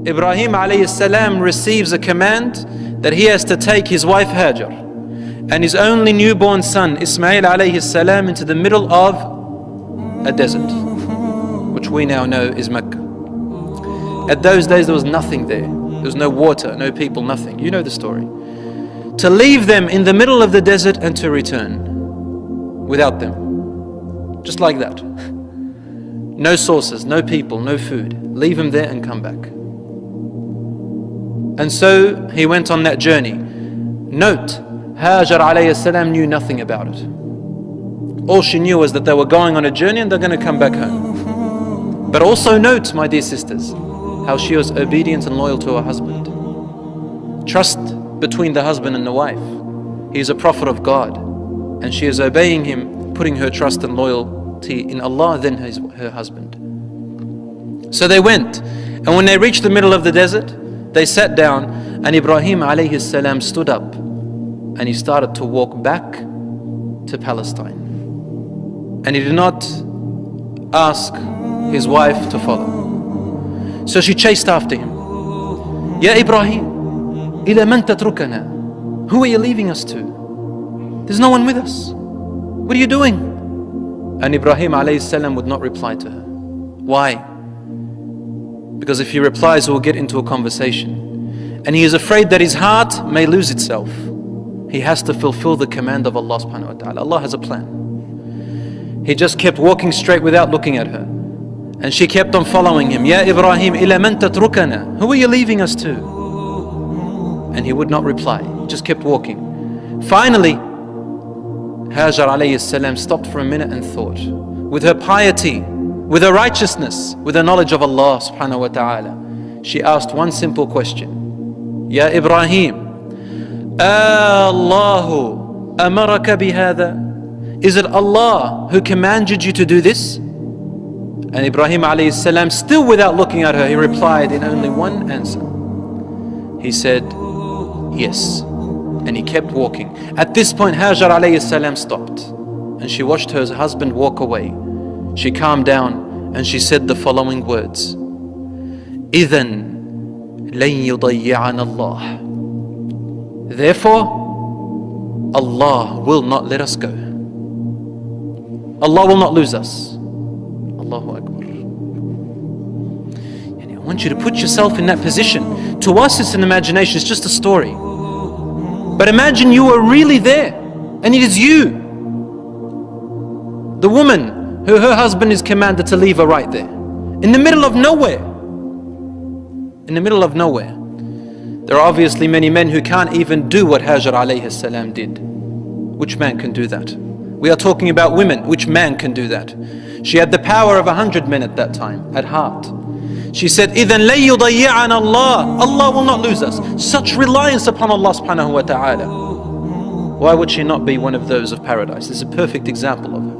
Ibrahim alayhi salam receives a command that he has to take his wife Hajar and his only newborn son Ismail alayhi salam into the middle of a desert, which we now know is Mecca. At those days there was nothing there. There was no water, no people, nothing. You know the story. To leave them in the middle of the desert and to return without them. Just like that. No sources, no people, no food. Leave them there and come back. And so he went on that journey. Note, Hajar alayhi salam knew nothing about it. All she knew was that they were going on a journey and they're going to come back home. But also note, my dear sisters, how she was obedient and loyal to her husband. Trust between the husband and the wife. He is a prophet of God, and she is obeying him, putting her trust and loyalty in Allah, then her husband. So they went, and when they reached the middle of the desert, they sat down, and Ibrahim alayhi salam stood up, and he started to walk back to Palestine. And he did not ask his wife to follow. So she chased after him. Ya Ibrahim, إِلَى مَنْ تَتْرُكَنَا? Who are you leaving us to? There's no one with us. What are you doing? And Ibrahim alayhi salam would not reply to her. Why? Because if he replies, we'll get into a conversation. And he is afraid that his heart may lose itself. He has to fulfill the command of Allah subhanahu wa ta'ala. Allah has a plan. He just kept walking straight without looking at her. And she kept on following him. Ya Ibrahim, إِلَى مَنْ تَتْرُكَنَا? Who are you leaving us to? And he would not reply. He just kept walking. Finally, Hajar alayhi salam stopped for a minute and thought. With her piety, with her righteousness, with her knowledge of Allah subhanahu wa ta'ala, she asked one simple question. Ya Ibrahim, Allahu amaraka bihada? Is it Allah who commanded you to do this? And Ibrahim alayhi salam, still without looking at her, he replied in only one answer. He said, yes. And he kept walking. At this point, Hajar alayhi salam stopped. And she watched her husband walk away. She calmed down and she said the following words. إِذَنْ لَنْ يُضَيِّعَنَ اللَّهِ. Therefore, Allah will not let us go. Allah will not lose us. Allahu Akbar. I want you to put yourself in that position. To us it's an imagination, it's just a story. But imagine you are really there, and it is you, the woman who her husband is commanded to leave her right there, in the middle of nowhere. In the middle of nowhere. There are obviously many men who can't even do what Hajar alayhi salam did. Which man can do that? We are talking about women. Which man can do that? She had the power of 100 men at that time, at heart. She said, إِذَنْ لَنْ يُضَيِّعَنَ اللَّهِ. Allah will not lose us. Such reliance upon Allah subhanahu wa ta'ala. Why would she not be one of those of paradise? This is a perfect example of her.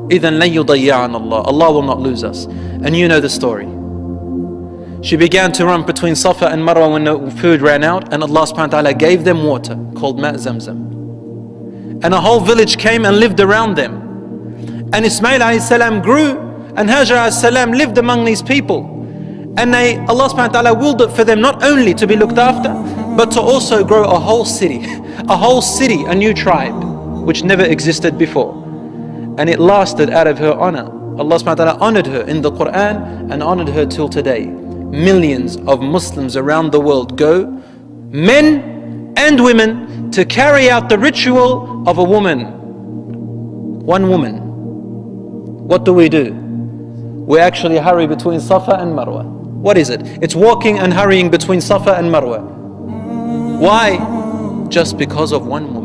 إِذَنْ لَنْ يُضَيِّعَنَ اللَّهِ. Allah will not lose us. And you know the story. She began to run between Safa and Marwa when the food ran out, and Allah subhanahu wa ta'ala gave them water called Ma' Zamzam. And a whole village came and lived around them. And Ismail alayhi salam grew, and Hajar alayhi salam lived among these people. And Allah subhanahu wa ta'ala willed it for them not only to be looked after, but to also grow a whole city, a new tribe, which never existed before. And it lasted out of her honor. Allah subhanahu wa ta'ala honored her in the Quran and honored her till today. Millions of Muslims around the world go, men and women, to carry out the ritual of a woman. One woman. What do? We actually hurry between Safa and Marwa. What is it? It's walking and hurrying between Safa and Marwa. Why? Just because of one woman.